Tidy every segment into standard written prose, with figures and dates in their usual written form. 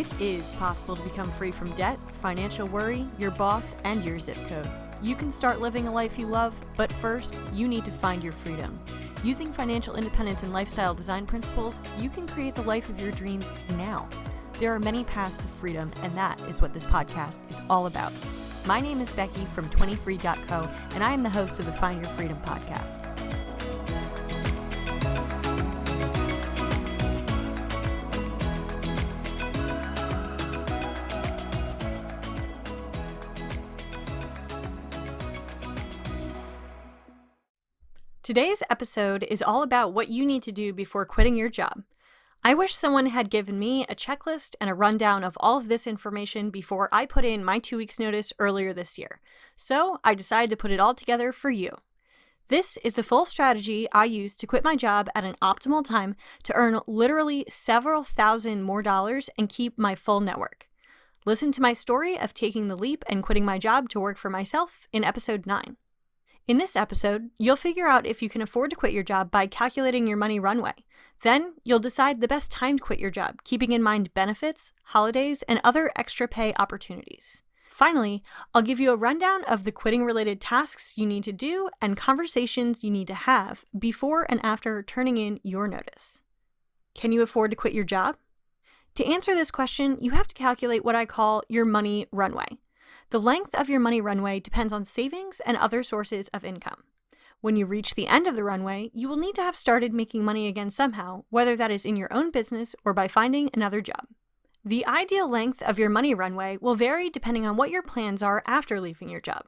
It is possible to become free from debt, financial worry, your boss, and your zip code. You can start living a life you love, but first, you need to find your freedom. Using financial independence and lifestyle design principles, you can create the life of your dreams now. There are many paths to freedom, and that is what this podcast is all about. My name is Becky from 20free.co, and I am the host of the Find Your Freedom podcast. Today's episode is all about what you need to do before quitting your job. I wish someone had given me a checklist and a rundown of all of this information before I put in my 2 weeks notice earlier this year. So I decided to put it all together for you. This is the full strategy I used to quit my job at an optimal time to earn literally several thousand more dollars and keep my full network. Listen to my story of taking the leap and quitting my job to work for myself in episode 9. In this episode, you'll figure out if you can afford to quit your job by calculating your money runway. Then, you'll decide the best time to quit your job, keeping in mind benefits, holidays, and other extra pay opportunities. Finally, I'll give you a rundown of the quitting-related tasks you need to do and conversations you need to have before and after turning in your notice. Can you afford to quit your job? To answer this question, you have to calculate what I call your money runway. The length of your money runway depends on savings and other sources of income. When you reach the end of the runway, you will need to have started making money again somehow, whether that is in your own business or by finding another job. The ideal length of your money runway will vary depending on what your plans are after leaving your job.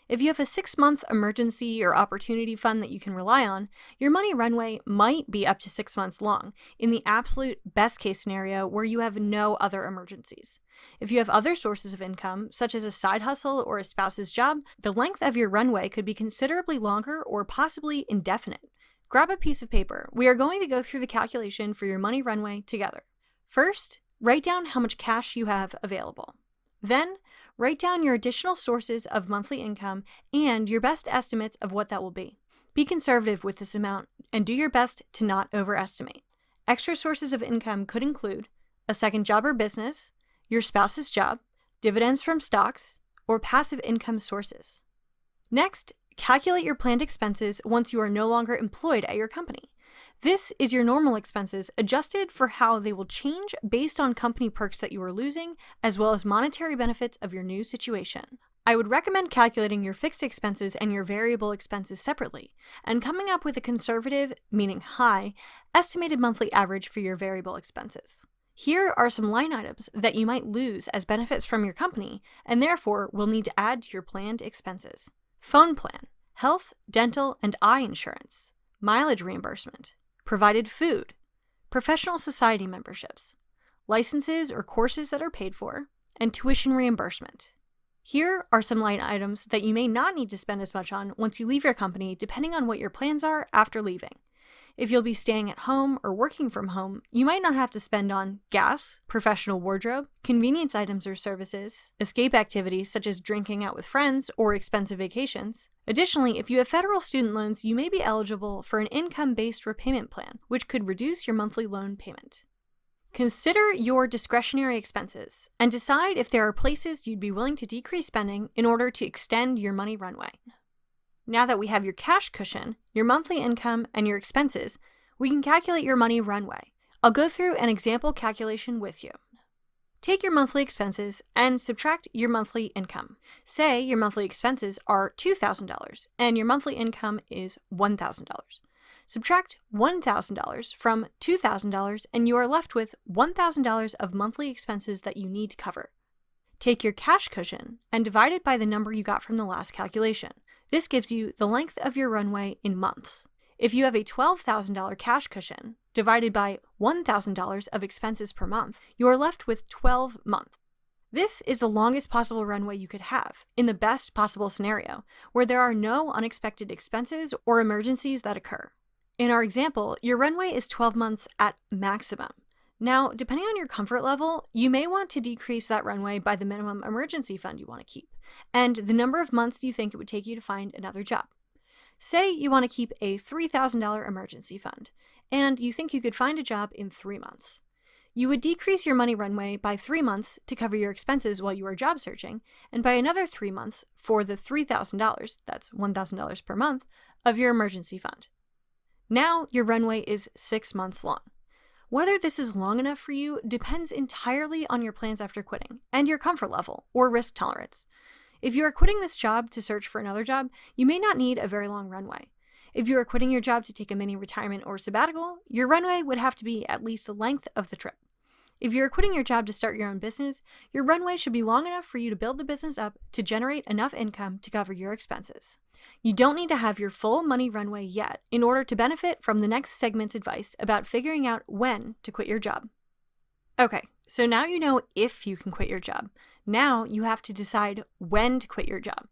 If you have a 6-month emergency or opportunity fund that you can rely on, your money runway might be up to 6 months long, in the absolute best case scenario where you have no other emergencies. If you have other sources of income, such as a side hustle or a spouse's job, the length of your runway could be considerably longer or possibly indefinite. Grab a piece of paper. We are going to go through the calculation for your money runway together. First, write down how much cash you have available. Then, write down your additional sources of monthly income and your best estimates of what that will be. Be conservative with this amount and do your best to not overestimate. Extra sources of income could include a second job or business, your spouse's job, dividends from stocks, or passive income sources. Next, calculate your planned expenses once you are no longer employed at your company. This is your normal expenses adjusted for how they will change based on company perks that you are losing, as well as monetary benefits of your new situation. I would recommend calculating your fixed expenses and your variable expenses separately, and coming up with a conservative, meaning high, estimated monthly average for your variable expenses. Here are some line items that you might lose as benefits from your company, and therefore will need to add to your planned expenses. Phone plan, health, dental, and eye insurance, mileage reimbursement, provided food, professional society memberships, licenses or courses that are paid for, and tuition reimbursement. Here are some line items that you may not need to spend as much on once you leave your company, depending on what your plans are after leaving. If you'll be staying at home or working from home, you might not have to spend on gas, professional wardrobe, convenience items or services, escape activities such as drinking out with friends or expensive vacations. Additionally, if you have federal student loans, you may be eligible for an income-based repayment plan, which could reduce your monthly loan payment. Consider your discretionary expenses and decide if there are places you'd be willing to decrease spending in order to extend your money runway. Now that we have your cash cushion, your monthly income, and your expenses, we can calculate your money runway. I'll go through an example calculation with you. Take your monthly expenses and subtract your monthly income. Say your monthly expenses are $2,000 and your monthly income is $1,000. Subtract $1,000 from $2,000 and you are left with $1,000 of monthly expenses that you need to cover. Take your cash cushion and divide it by the number you got from the last calculation. This gives you the length of your runway in months. If you have a $12,000 cash cushion divided by $1,000 of expenses per month, you are left with 12 months. This is the longest possible runway you could have, in the best possible scenario, where there are no unexpected expenses or emergencies that occur. In our example, your runway is 12 months at maximum. Now, depending on your comfort level, you may want to decrease that runway by the minimum emergency fund you want to keep, and the number of months you think it would take you to find another job. Say you want to keep a $3,000 emergency fund, and you think you could find a job in 3 months. You would decrease your money runway by 3 months to cover your expenses while you are job searching, and by another 3 months for the $3,000, that's $1,000 per month, of your emergency fund. Now your runway is 6 months long. Whether this is long enough for you depends entirely on your plans after quitting and your comfort level or risk tolerance. If you are quitting this job to search for another job, you may not need a very long runway. If you are quitting your job to take a mini retirement or sabbatical, your runway would have to be at least the length of the trip. If you are quitting your job to start your own business, your runway should be long enough for you to build the business up to generate enough income to cover your expenses. You don't need to have your full money runway yet in order to benefit from the next segment's advice about figuring out when to quit your job. Okay, so now you know if you can quit your job. Now you have to decide when to quit your job.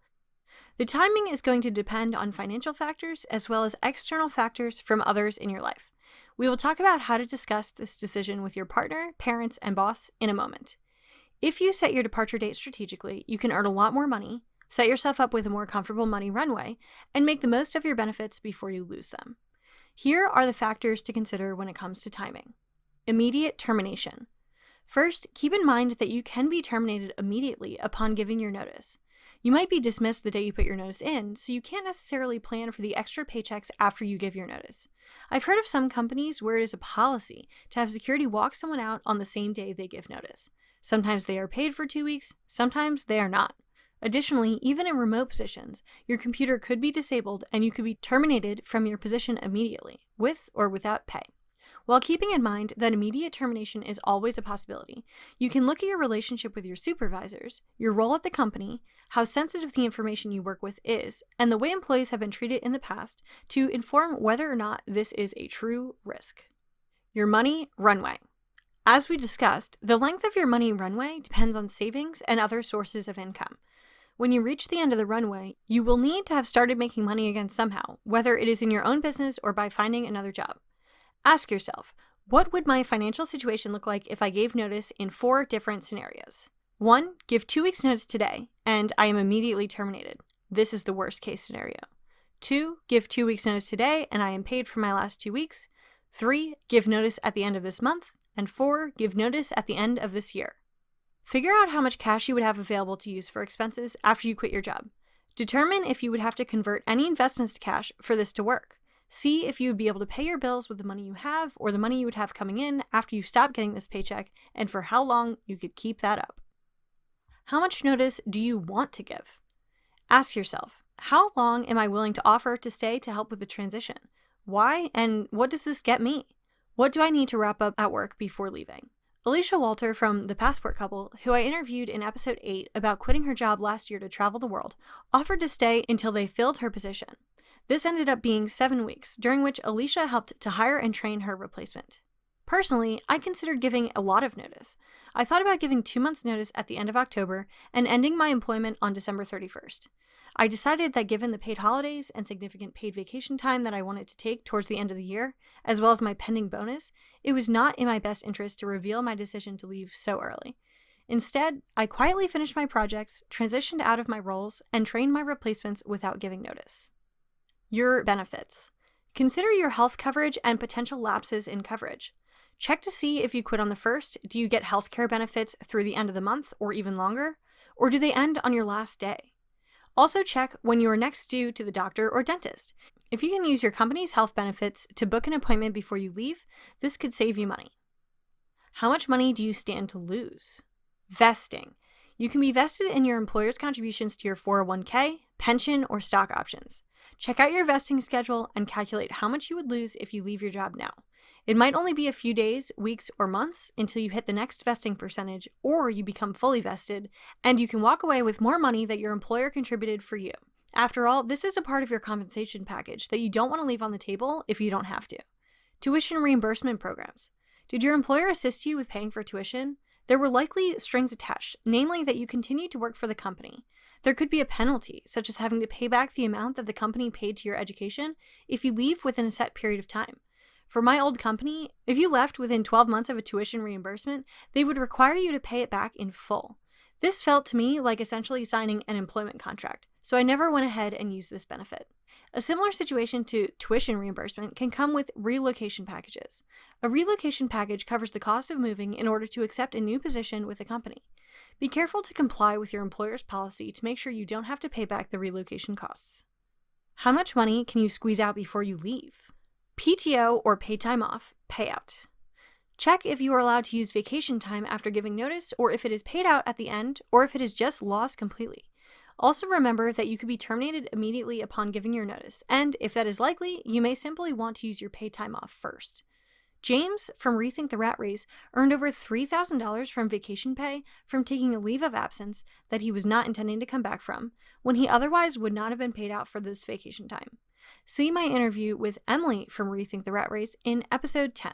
The timing is going to depend on financial factors as well as external factors from others in your life. We will talk about how to discuss this decision with your partner, parents, and boss in a moment. If you set your departure date strategically, you can earn a lot more money, set yourself up with a more comfortable money runway, and make the most of your benefits before you lose them. Here are the factors to consider when it comes to timing. Immediate termination. First, keep in mind that you can be terminated immediately upon giving your notice. You might be dismissed the day you put your notice in, so you can't necessarily plan for the extra paychecks after you give your notice. I've heard of some companies where it is a policy to have security walk someone out on the same day they give notice. Sometimes they are paid for 2 weeks, sometimes they are not. Additionally, even in remote positions, your computer could be disabled and you could be terminated from your position immediately, with or without pay. While keeping in mind that immediate termination is always a possibility, you can look at your relationship with your supervisors, your role at the company, how sensitive the information you work with is, and the way employees have been treated in the past to inform whether or not this is a true risk. Your money runway. As we discussed, the length of your money runway depends on savings and other sources of income. When you reach the end of the runway, you will need to have started making money again somehow, whether it is in your own business or by finding another job. Ask yourself, what would my financial situation look like if I gave notice in 4 different scenarios? 1, give 2 weeks notice today, and I am immediately terminated. This is the worst case scenario. 2, give 2 weeks notice today, and I am paid for my last 2 weeks. 3, give notice at the end of this month. And 4, give notice at the end of this year. Figure out how much cash you would have available to use for expenses after you quit your job. Determine if you would have to convert any investments to cash for this to work. See if you would be able to pay your bills with the money you have or the money you would have coming in after you stop getting this paycheck, and for how long you could keep that up. How much notice do you want to give? Ask yourself, how long am I willing to offer to stay to help with the transition? Why, and what does this get me? What do I need to wrap up at work before leaving? Alicia Walter from The Passport Couple, who I interviewed in episode 8 about quitting her job last year to travel the world, offered to stay until they filled her position. This ended up being 7 weeks, during which Alicia helped to hire and train her replacement. Personally, I considered giving a lot of notice. I thought about giving 2 months' notice at the end of October and ending my employment on December 31st. I decided that given the paid holidays and significant paid vacation time that I wanted to take towards the end of the year, as well as my pending bonus, it was not in my best interest to reveal my decision to leave so early. Instead, I quietly finished my projects, transitioned out of my roles, and trained my replacements without giving notice. Your benefits. Consider your health coverage and potential lapses in coverage. Check to see if you quit on the 1st, do you get healthcare benefits through the end of the month or even longer? Or do they end on your last day? Also check when you are next due to the doctor or dentist. If you can use your company's health benefits to book an appointment before you leave, this could save you money. How much money do you stand to lose? Vesting. You can be vested in your employer's contributions to your 401k, pension, or stock options. Check out your vesting schedule and calculate how much you would lose if you leave your job now. It might only be a few days, weeks, or months until you hit the next vesting percentage or you become fully vested, and you can walk away with more money that your employer contributed for you. After all, this is a part of your compensation package that you don't want to leave on the table if you don't have to. Tuition reimbursement programs. Did your employer assist you with paying for tuition? There were likely strings attached, namely that you continued to work for the company. There could be a penalty, such as having to pay back the amount that the company paid to your education if you leave within a set period of time. For my old company, if you left within 12 months of a tuition reimbursement, they would require you to pay it back in full. This felt to me like essentially signing an employment contract, so I never went ahead and used this benefit. A similar situation to tuition reimbursement can come with relocation packages. A relocation package covers the cost of moving in order to accept a new position with a company. Be careful to comply with your employer's policy to make sure you don't have to pay back the relocation costs. How much money can you squeeze out before you leave? PTO or paid time off payout. Check if you are allowed to use vacation time after giving notice, or if it is paid out at the end, or if it is just lost completely. Also remember that you could be terminated immediately upon giving your notice, and if that is likely, you may simply want to use your paid time off first. James from Rethink the Rat Race earned over $3,000 from vacation pay from taking a leave of absence that he was not intending to come back from, when he otherwise would not have been paid out for this vacation time. See my interview with Emily from Rethink the Rat Race in episode 10.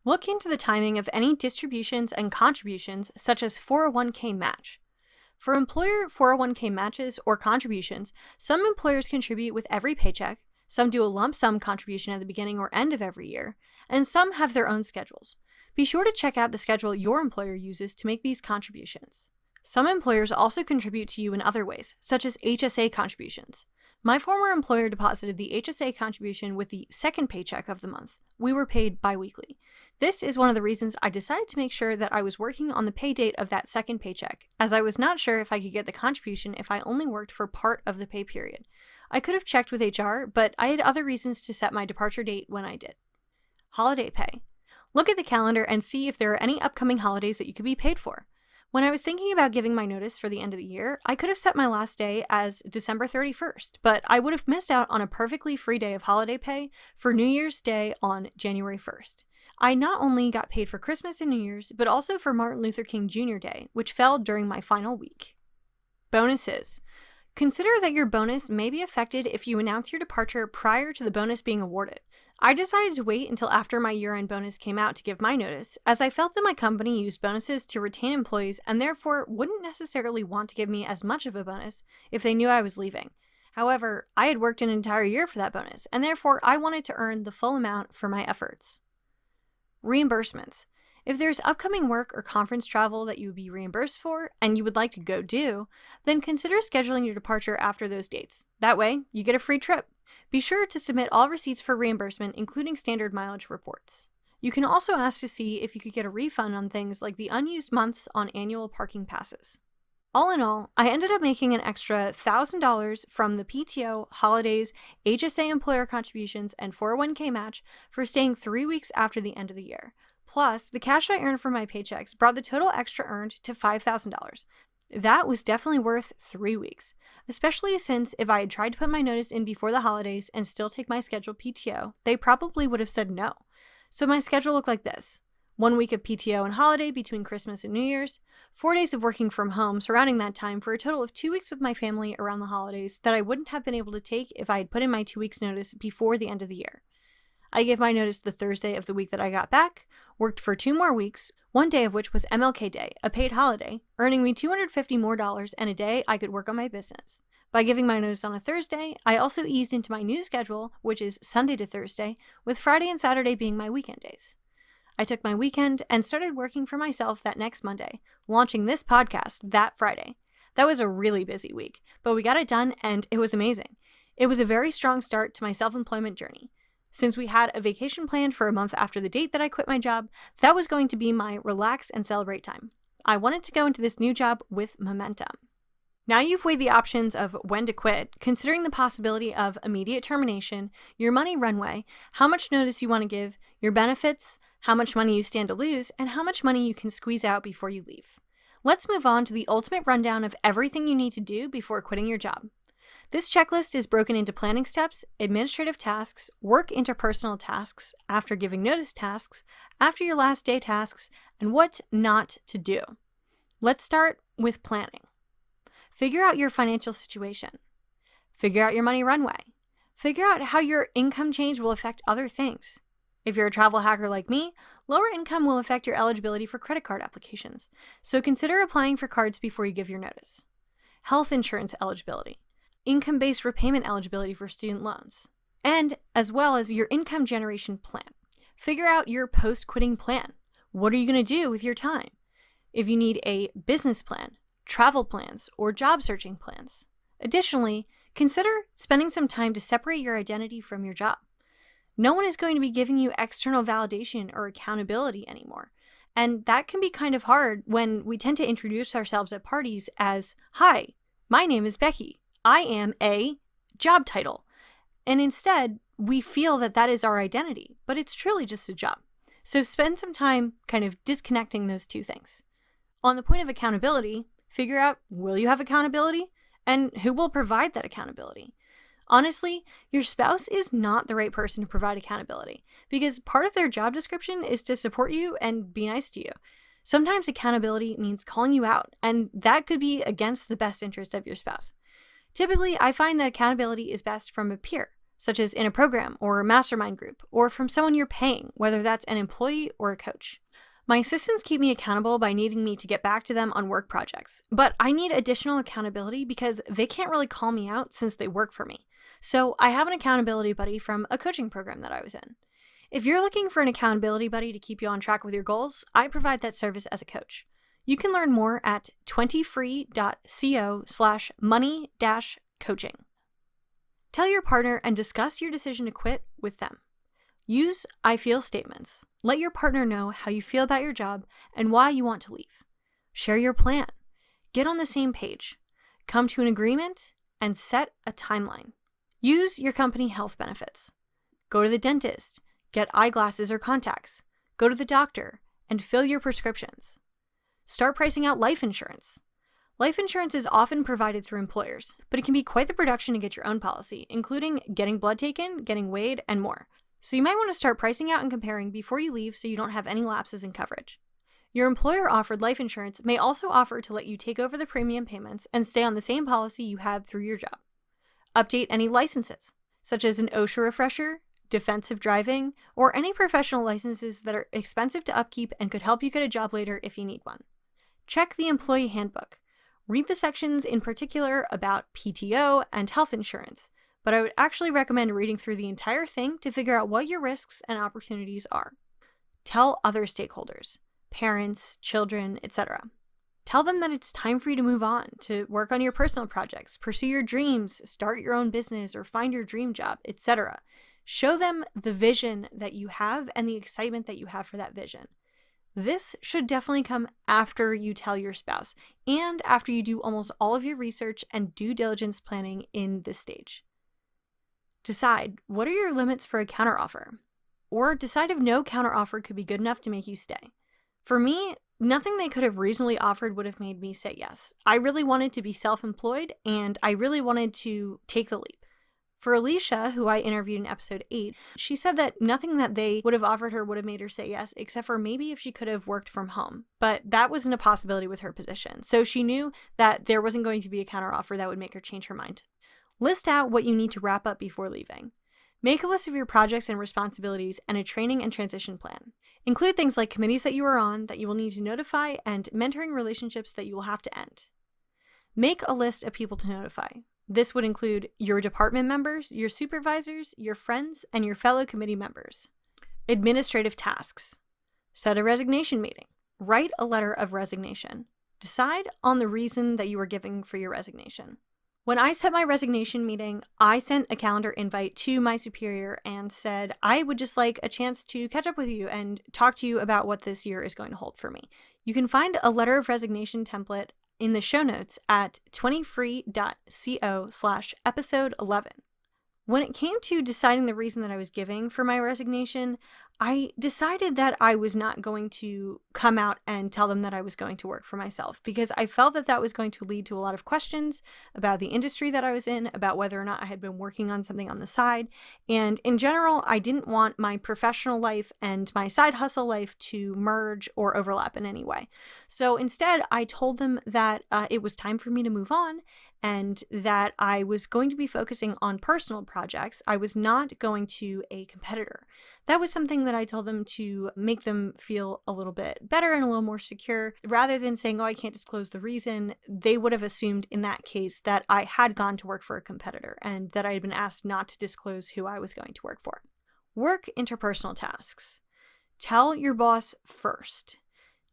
Look into the timing of any distributions and contributions such as 401k match. For employer 401k matches or contributions, some employers contribute with every paycheck, some do a lump sum contribution at the beginning or end of every year, and some have their own schedules. Be sure to check out the schedule your employer uses to make these contributions. Some employers also contribute to you in other ways, such as HSA contributions. My former employer deposited the HSA contribution with the second paycheck of the month. We were paid bi-weekly. This is one of the reasons I decided to make sure that I was working on the pay date of that second paycheck, as I was not sure if I could get the contribution if I only worked for part of the pay period. I could have checked with HR, but I had other reasons to set my departure date when I did. Holiday pay. Look at the calendar and see if there are any upcoming holidays that you could be paid for. When I was thinking about giving my notice for the end of the year, I could have set my last day as December 31st, but I would have missed out on a perfectly free day of holiday pay for New Year's Day on January 1st. I not only got paid for Christmas and New Year's, but also for Martin Luther King Jr. Day, which fell during my final week. Bonuses. Consider that your bonus may be affected if you announce your departure prior to the bonus being awarded. I decided to wait until after my year-end bonus came out to give my notice, as I felt that my company used bonuses to retain employees and therefore wouldn't necessarily want to give me as much of a bonus if they knew I was leaving. However, I had worked an entire year for that bonus, and therefore I wanted to earn the full amount for my efforts. Reimbursements. If there's upcoming work or conference travel that you would be reimbursed for and you would like to go do, then consider scheduling your departure after those dates. That way, you get a free trip. Be sure to submit all receipts for reimbursement, including standard mileage reports. You can also ask to see if you could get a refund on things like the unused months on annual parking passes. All in all, I ended up making an extra $1,000 from the PTO, holidays, HSA employer contributions, and 401k match for staying 3 weeks after the end of the year. Plus, the cash I earned from my paychecks brought the total extra earned to $5,000. That was definitely worth 3 weeks, especially since if I had tried to put my notice in before the holidays and still take my scheduled PTO, they probably would have said no. So my schedule looked like this: 1 week of PTO and holiday between Christmas and New Year's, 4 days of working from home surrounding that time for a total of 2 weeks with my family around the holidays that I wouldn't have been able to take if I had put in my 2 weeks notice before the end of the year. I gave my notice the Thursday of the week that I got back, worked for 2 more weeks, 1 day of which was MLK Day, a paid holiday, earning me $250 more and a day I could work on my business. By giving my notice on a Thursday, I also eased into my new schedule, which is Sunday to Thursday, with Friday and Saturday being my weekend days. I took my weekend and started working for myself that next Monday, launching this podcast that Friday. That was a really busy week, but we got it done and it was amazing. It was a very strong start to my self-employment journey. Since we had a vacation planned for a month after the date that I quit my job, that was going to be my relax and celebrate time. I wanted to go into this new job with momentum. Now you've weighed the options of when to quit, considering the possibility of immediate termination, your money runway, how much notice you want to give, your benefits, how much money you stand to lose, and how much money you can squeeze out before you leave. Let's move on to the ultimate rundown of everything you need to do before quitting your job. This checklist is broken into planning steps, administrative tasks, work interpersonal tasks, after giving notice tasks, after your last day tasks, and what not to do. Let's start with planning. Figure out your financial situation. Figure out your money runway. Figure out how your income change will affect other things. If you're a travel hacker like me, lower income will affect your eligibility for credit card applications, so consider applying for cards before you give your notice. Health insurance eligibility. Income-based repayment eligibility for student loans, and as well as your income generation plan. Figure out your post-quitting plan. What are you going to do with your time? If you need a business plan, travel plans, or job searching plans. Additionally, consider spending some time to separate your identity from your job. No one is going to be giving you external validation or accountability anymore. And that can be kind of hard when we tend to introduce ourselves at parties as, "Hi, my name is Becky. I am a job title." And instead, we feel that that is our identity, but it's truly just a job. So spend some time kind of disconnecting those two things. On the point of accountability, figure out, will you have accountability? And who will provide that accountability? Honestly, your spouse is not the right person to provide accountability because part of their job description is to support you and be nice to you. Sometimes accountability means calling you out, and that could be against the best interest of your spouse. Typically, I find that accountability is best from a peer, such as in a program or a mastermind group, or from someone you're paying, whether that's an employee or a coach. My assistants keep me accountable by needing me to get back to them on work projects, but I need additional accountability because they can't really call me out since they work for me. So I have an accountability buddy from a coaching program that I was in. If you're looking for an accountability buddy to keep you on track with your goals, I provide that service as a coach. You can learn more at 20free.co/money-coaching. Tell your partner and discuss your decision to quit with them. Use I feel statements. Let your partner know how you feel about your job and why you want to leave. Share your plan. Get on the same page. Come to an agreement and set a timeline. Use your company health benefits. Go to the dentist, get eyeglasses or contacts. Go to the doctor and fill your prescriptions. Start pricing out life insurance. Life insurance is often provided through employers, but it can be quite the production to get your own policy, including getting blood taken, getting weighed, and more. So you might want to start pricing out and comparing before you leave so you don't have any lapses in coverage. Your employer-offered life insurance may also offer to let you take over the premium payments and stay on the same policy you had through your job. Update any licenses, such as an OSHA refresher, defensive driving, or any professional licenses that are expensive to upkeep and could help you get a job later if you need one. Check the employee handbook. Read the sections in particular about PTO and health insurance, but I would actually recommend reading through the entire thing to figure out what your risks and opportunities are. Tell other stakeholders, parents, children, etc. Tell them that it's time for you to move on, to work on your personal projects, pursue your dreams, start your own business, or find your dream job, etc. Show them the vision that you have and the excitement that you have for that vision. This should definitely come after you tell your spouse and after you do almost all of your research and due diligence planning in this stage. Decide, what are your limits for a counteroffer? Or decide if no counteroffer could be good enough to make you stay. For me, nothing they could have reasonably offered would have made me say yes. I really wanted to be self-employed, and I really wanted to take the leap. For Alicia, who I interviewed in episode 8, she said that nothing that they would have offered her would have made her say yes, except for maybe if she could have worked from home. But that wasn't a possibility with her position. So she knew that there wasn't going to be a counteroffer that would make her change her mind. List out what you need to wrap up before leaving. Make a list of your projects and responsibilities and a training and transition plan. Include things like committees that you are on that you will need to notify and mentoring relationships that you will have to end. Make a list of people to notify. This would include your department members, your supervisors, your friends, and your fellow committee members. Administrative tasks. Set a resignation meeting. Write a letter of resignation. Decide on the reason that you are giving for your resignation. When I set my resignation meeting, I sent a calendar invite to my superior and said, I would just like a chance to catch up with you and talk to you about what this year is going to hold for me. You can find a letter of resignation template in the show notes at 20free.co/episode 11. When it came to deciding the reason that I was giving for my resignation, I decided that I was not going to come out and tell them that I was going to work for myself because I felt that that was going to lead to a lot of questions about the industry that I was in, about whether or not I had been working on something on the side. And in general, I didn't want my professional life and my side hustle life to merge or overlap in any way. So instead, I told them that it was time for me to move on and that I was going to be focusing on personal projects. I was not going to a competitor. That was something that I told them to make them feel a little bit better and a little more secure. Rather than saying, oh, I can't disclose the reason, they would have assumed in that case that I had gone to work for a competitor and that I had been asked not to disclose who I was going to work for. Work interpersonal tasks. Tell your boss first.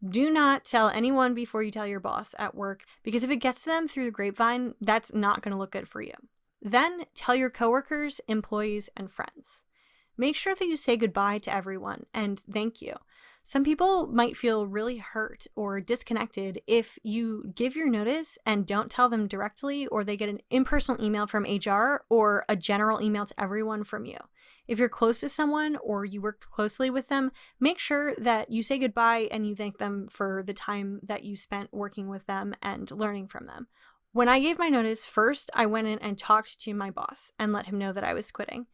Do not tell anyone before you tell your boss at work, because if it gets to them through the grapevine, that's not going to look good for you. Then tell your coworkers, employees, and friends. Make sure that you say goodbye to everyone and thank you. Some people might feel really hurt or disconnected if you give your notice and don't tell them directly, or they get an impersonal email from HR or a general email to everyone from you. If you're close to someone or you work closely with them, make sure that you say goodbye and you thank them for the time that you spent working with them and learning from them. When I gave my notice, first I went in and talked to my boss and let him know that I was quitting.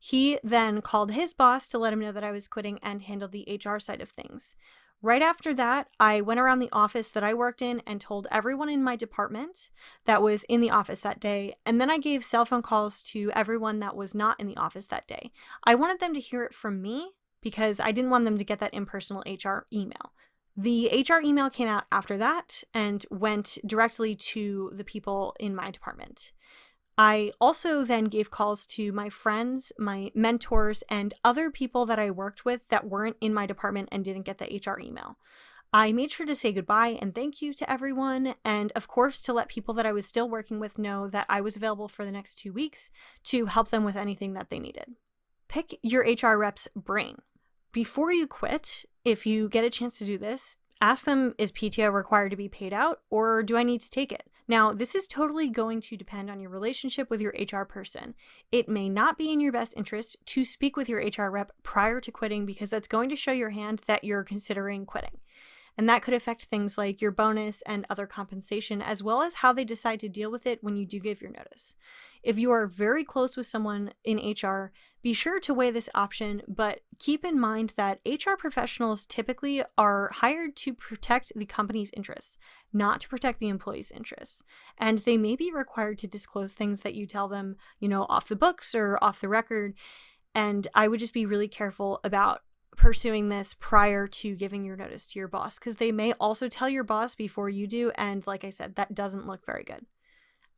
He then called his boss to let him know that I was quitting and handled the HR side of things. Right after that, I went around the office that I worked in and told everyone in my department that was in the office that day, and then I gave cell phone calls to everyone that was not in the office that day. I wanted them to hear it from me because I didn't want them to get that impersonal HR email. The HR email came out after that and went directly to the people in my department. I also then gave calls to my friends, my mentors, and other people that I worked with that weren't in my department and didn't get the HR email. I made sure to say goodbye and thank you to everyone, and of course to let people that I was still working with know that I was available for the next 2 weeks to help them with anything that they needed. Pick your HR rep's brain. Before you quit, if you get a chance to do this, ask them, is PTO required to be paid out, or do I need to take it? Now, this is totally going to depend on your relationship with your HR person. It may not be in your best interest to speak with your HR rep prior to quitting, because that's going to show your hand that you're considering quitting. And that could affect things like your bonus and other compensation, as well as how they decide to deal with it when you do give your notice. If you are very close with someone in HR, be sure to weigh this option, but keep in mind that HR professionals typically are hired to protect the company's interests, not to protect the employee's interests. And they may be required to disclose things that you tell them, off the books or off the record. And I would just be really careful about pursuing this prior to giving your notice to your boss, because they may also tell your boss before you do, and like I said, that doesn't look very good.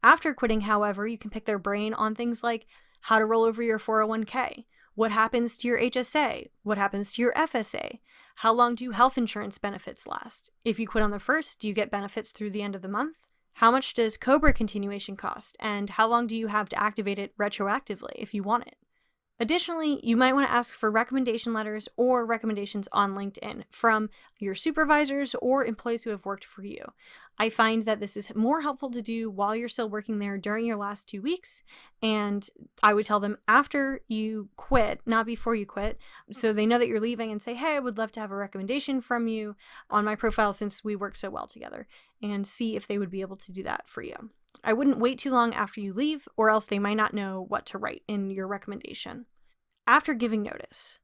After quitting, however, you can pick their brain on things like how to roll over your 401k, what happens to your HSA, what happens to your FSA, how long do health insurance benefits last? If you quit on the 1st, do you get benefits through the end of the month? How much does COBRA continuation cost, and how long do you have to activate it retroactively if you want it? Additionally, you might want to ask for recommendation letters or recommendations on LinkedIn from your supervisors or employees who have worked for you. I find that this is more helpful to do while you're still working there during your last 2 weeks, and I would tell them after you quit, not before you quit, so they know that you're leaving, and say, hey, I would love to have a recommendation from you on my profile since we work so well together, and see if they would be able to do that for you. I wouldn't wait too long after you leave, or else they might not know what to write in your recommendation. After giving notice,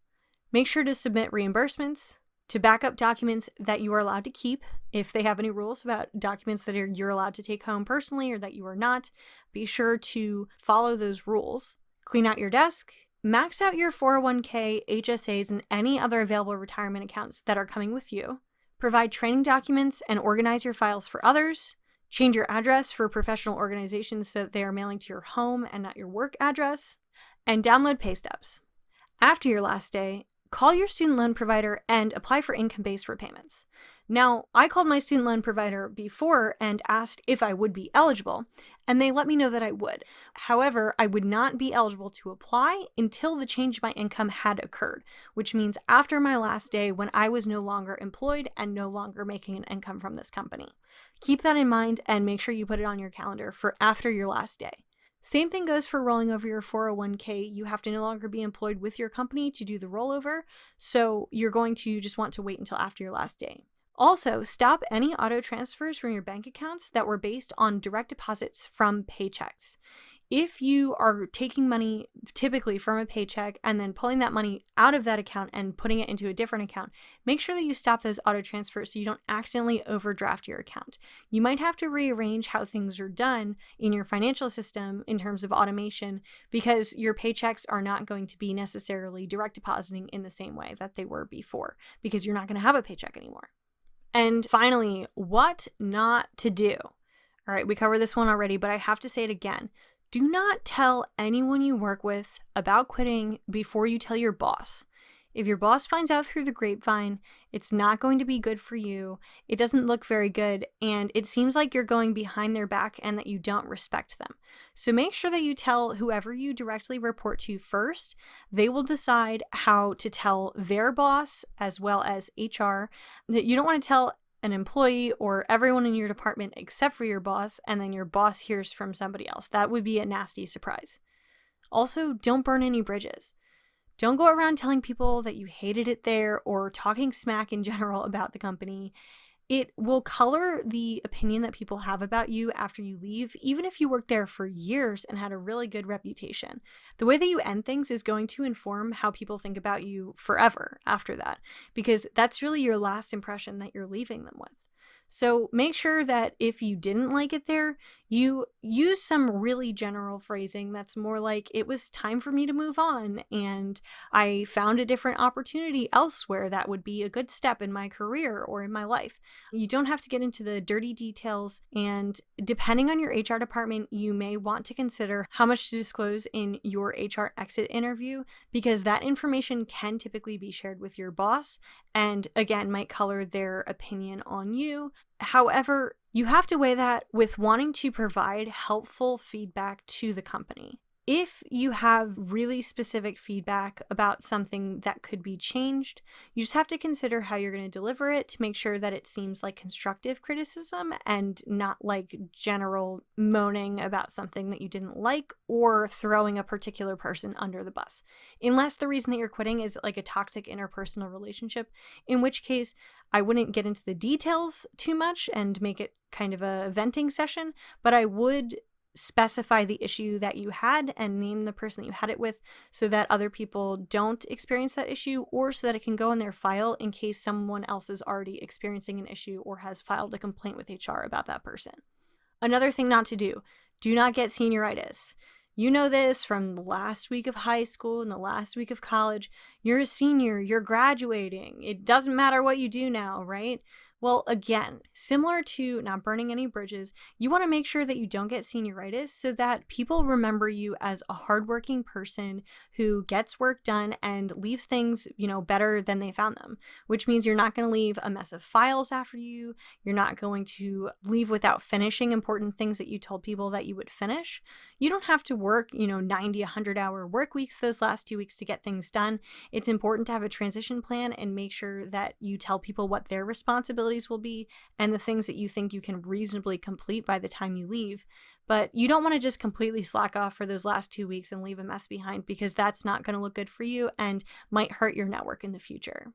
make sure to submit reimbursements, to back up documents that you are allowed to keep. If they have any rules about documents that you're allowed to take home personally or that you are not, be sure to follow those rules. Clean out your desk, max out your 401k, HSAs, and any other available retirement accounts that are coming with you. Provide training documents and organize your files for others. Change your address for professional organizations so that they are mailing to your home and not your work address. And download pay stubs. After your last day, call your student loan provider and apply for income-based repayments. Now, I called my student loan provider before and asked if I would be eligible, and they let me know that I would. However, I would not be eligible to apply until the change in my income had occurred, which means after my last day when I was no longer employed and no longer making an income from this company. Keep that in mind and make sure you put it on your calendar for after your last day. Same thing goes for rolling over your 401k. You have to no longer be employed with your company to do the rollover, so you're going to just want to wait until after your last day. Also, stop any auto transfers from your bank accounts that were based on direct deposits from paychecks. If you are taking money typically from a paycheck and then pulling that money out of that account and putting it into a different account, make sure that you stop those auto transfers so you don't accidentally overdraft your account. You might have to rearrange how things are done in your financial system in terms of automation, because your paychecks are not going to be necessarily direct depositing in the same way that they were before, because you're not going to have a paycheck anymore. And finally, what not to do. All right, we covered this one already, but I have to say it again. Do not tell anyone you work with about quitting before you tell your boss. If your boss finds out through the grapevine, it's not going to be good for you. It doesn't look very good, and it seems like you're going behind their back and that you don't respect them. So make sure that you tell whoever you directly report to first. They will decide how to tell their boss as well as HR. That you don't want to tell an employee or everyone in your department except for your boss, and then your boss hears from somebody else. That would be a nasty surprise. Also, don't burn any bridges. Don't go around telling people that you hated it there or talking smack in general about the company. It will color the opinion that people have about you after you leave, even if you worked there for years and had a really good reputation. The way that you end things is going to inform how people think about you forever after that, because that's really your last impression that you're leaving them with. So make sure that if you didn't like it there, you use some really general phrasing that's more like, it was time for me to move on and I found a different opportunity elsewhere that would be a good step in my career or in my life. You don't have to get into the dirty details, and depending on your HR department, you may want to consider how much to disclose in your HR exit interview, because that information can typically be shared with your boss and again might color their opinion on you. However, you have to weigh that with wanting to provide helpful feedback to the company. If you have really specific feedback about something that could be changed, you just have to consider how you're going to deliver it to make sure that it seems like constructive criticism and not like general moaning about something that you didn't like or throwing a particular person under the bus. Unless the reason that you're quitting is like a toxic interpersonal relationship, in which case I wouldn't get into the details too much and make it kind of a venting session, but I would specify the issue that you had and name the person that you had it with so that other people don't experience that issue, or so that it can go in their file in case someone else is already experiencing an issue or has filed a complaint with HR about that person. Another thing not to do, do not get senioritis. You know this from the last week of high school and the last week of college. You're a senior, you're graduating. It doesn't matter what you do now, right? Well, again, similar to not burning any bridges, you want to make sure that you don't get senioritis so that people remember you as a hardworking person who gets work done and leaves things, better than they found them, which means you're not going to leave a mess of files after you. You're not going to leave without finishing important things that you told people that you would finish. You don't have to work, 90, 100-hour work weeks those last 2 weeks to get things done. It's important to have a transition plan and make sure that you tell people what their responsibilities will be and the things that you think you can reasonably complete by the time you leave. But you don't want to just completely slack off for those last 2 weeks and leave a mess behind, because that's not going to look good for you and might hurt your network in the future.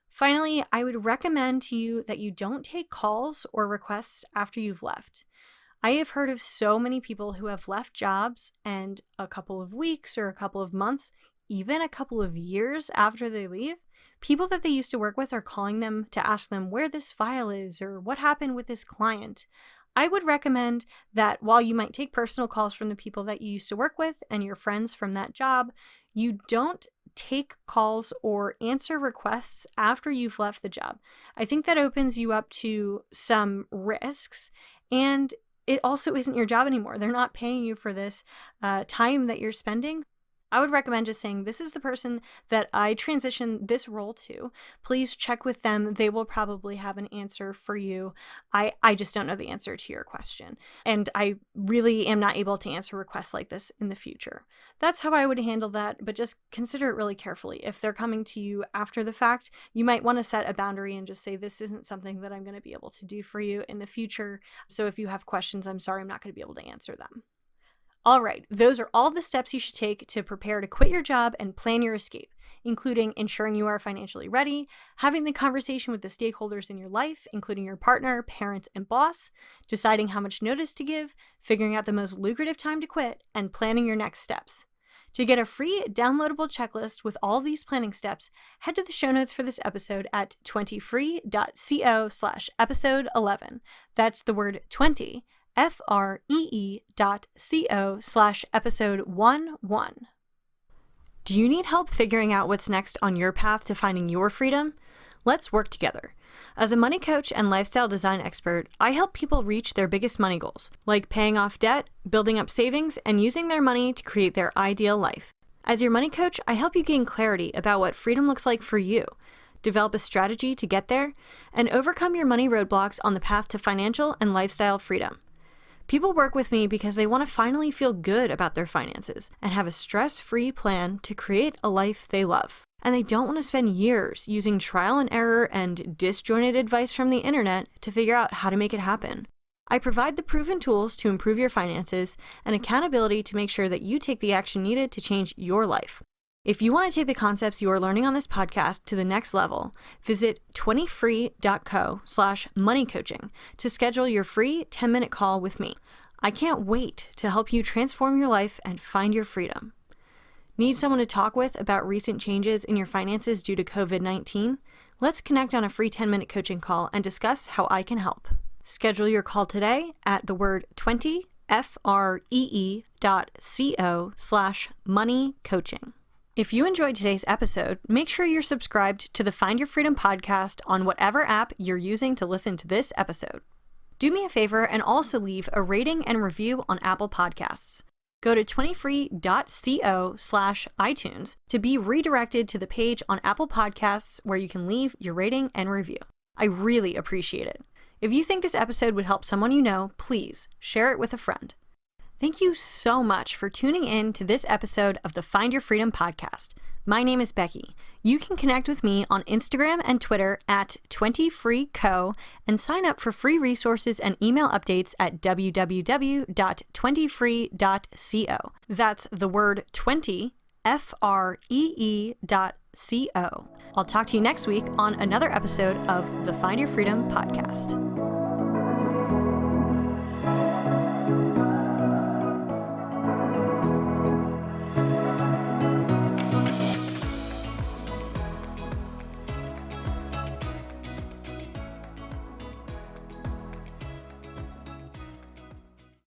Finally, I would recommend to you that you don't take calls or requests after you've left. I have heard of so many people who have left jobs and a couple of weeks or a couple of months, even a couple of years after they leave, people that they used to work with are calling them to ask them where this file is or what happened with this client. I would recommend that while you might take personal calls from the people that you used to work with and your friends from that job, you don't take calls or answer requests after you've left the job. I think that opens you up to some risks, and it also isn't your job anymore. They're not paying you for this time that you're spending. I would recommend just saying, this is the person that I transitioned this role to. Please check with them. They will probably have an answer for you. I just don't know the answer to your question. And I really am not able to answer requests like this in the future. That's how I would handle that, but just consider it really carefully. If they're coming to you after the fact, you might want to set a boundary and just say, this isn't something that I'm going to be able to do for you in the future. So if you have questions, I'm sorry, I'm not going to be able to answer them. All right, those are all the steps you should take to prepare to quit your job and plan your escape, including ensuring you are financially ready, having the conversation with the stakeholders in your life, including your partner, parents, and boss, deciding how much notice to give, figuring out the most lucrative time to quit, and planning your next steps. To get a free downloadable checklist with all these planning steps, head to the show notes for this episode at 20free.co/episode 11. That's the word 20. free.co/episode 11. Do you need help figuring out what's next on your path to finding your freedom? Let's work together. As a money coach and lifestyle design expert, I help people reach their biggest money goals, like paying off debt, building up savings, and using their money to create their ideal life. As your money coach, I help you gain clarity about what freedom looks like for you, develop a strategy to get there, and overcome your money roadblocks on the path to financial and lifestyle freedom. People work with me because they want to finally feel good about their finances and have a stress-free plan to create a life they love. And they don't want to spend years using trial and error and disjointed advice from the internet to figure out how to make it happen. I provide the proven tools to improve your finances and accountability to make sure that you take the action needed to change your life. If you want to take the concepts you are learning on this podcast to the next level, visit 20free.co/moneycoaching to schedule your free 10-minute call with me. I can't wait to help you transform your life and find your freedom. Need someone to talk with about recent changes in your finances due to COVID-19? Let's connect on a free 10-minute coaching call and discuss how I can help. Schedule your call today at the word 20free.co/moneycoaching. If you enjoyed today's episode, make sure you're subscribed to the Find Your Freedom podcast on whatever app you're using to listen to this episode. Do me a favor and also leave a rating and review on Apple Podcasts. Go to 20free.co/iTunes to be redirected to the page on Apple Podcasts where you can leave your rating and review. I really appreciate it. If you think this episode would help someone you know, please share it with a friend. Thank you so much for tuning in to this episode of the Find Your Freedom podcast. My name is Becky. You can connect with me on Instagram and Twitter at 20freeco and sign up for free resources and email updates at www.20free.co. That's the word 20, FREE.co. I'll talk to you next week on another episode of the Find Your Freedom podcast.